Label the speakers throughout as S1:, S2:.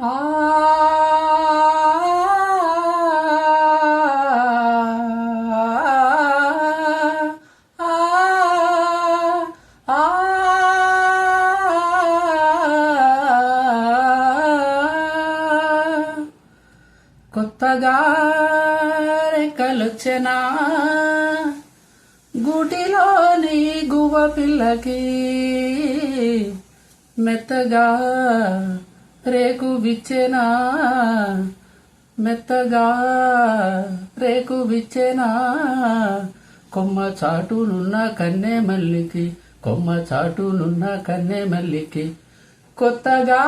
S1: ఆ కొత్తగా రెక్కలొచ్చెనా గూటిలోని గువ్వ పిల్లకి మెత్తగా రేకు విచ్చెనా మెత్తగా రేకు విచ్చెనా కొమ్మ చాటునున్న కన్నె మల్లికి కొమ్మ చాటునున్న కన్నె మల్లికి కొత్తగా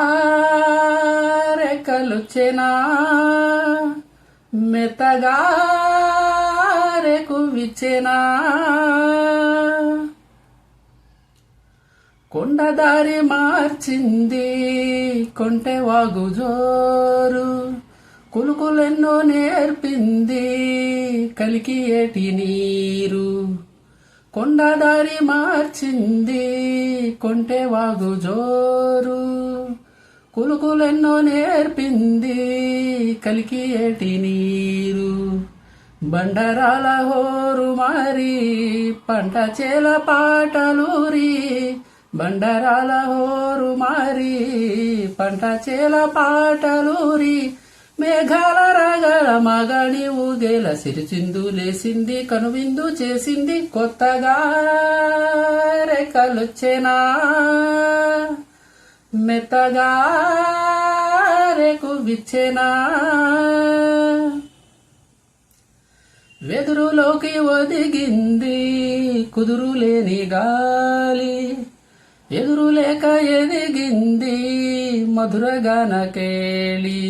S1: రెక్కలొచ్చెనా మెత్తగా రేకు విచ్చెనా కొండదారి మార్చింది కొంటె వాగు జోరు కులుకులెన్నో నేర్పింది కలికి ఏటి నీరు కొండదారి మార్చింది కొంటె వాగు జోరు కులుకులెన్నో నేర్పింది కలికి ఏటి నీరు బండరాల హోరు మారి పంట చేల పాటలూరి బండరాల హోరు మారి పంట చేల పాటలూరి మేఘాల రాగల మగని ఊగేల సిరిచిందు లేసింది కనువిందు చేసింది కొత్తగా రెక్కలొచ్చెనా మెత్తగా రేకు విచ్చెనా వెదురులోకి ఒదిగింది కుదురులేని గాలి ఎదురులేక ఎదిగింది మధురగాన కేళి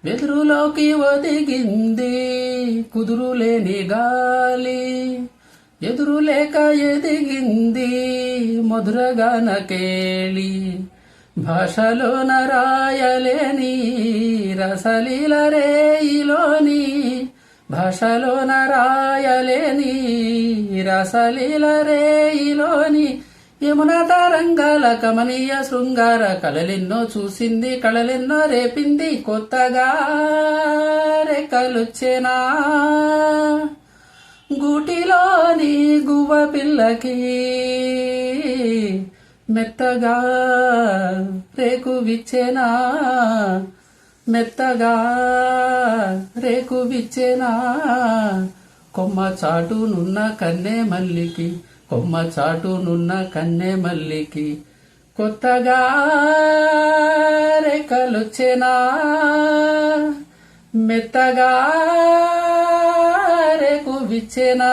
S1: వెదురులోకి ఒదిగింది కుదురులేని గాలి ఎదురులేక ఎదిగింది మధురగాన కేళి భాషలోన రాయలేని రసలీల రేయిలోని భాషలోన రాయలేని రసలీల రేయిలోని యమున తరంగాల కమనీయ శృంగార కళలెన్నో చూసింది కళలెన్నో రేపింది కొత్తగా రెక్కలొచ్చెనా గూటిలోని గువ్వ పిల్లకి మెత్తగా రేకు విచ్చెనా మెత్తగా రేకు విచ్చెనా కొమ్మ చాటునున్న కన్నె మల్లికి కొమ్మ చాటునున్న కన్నె మల్లికి కొత్తగా రెక్కలొచ్చెనా మెత్తగా రేకు విచ్చెనా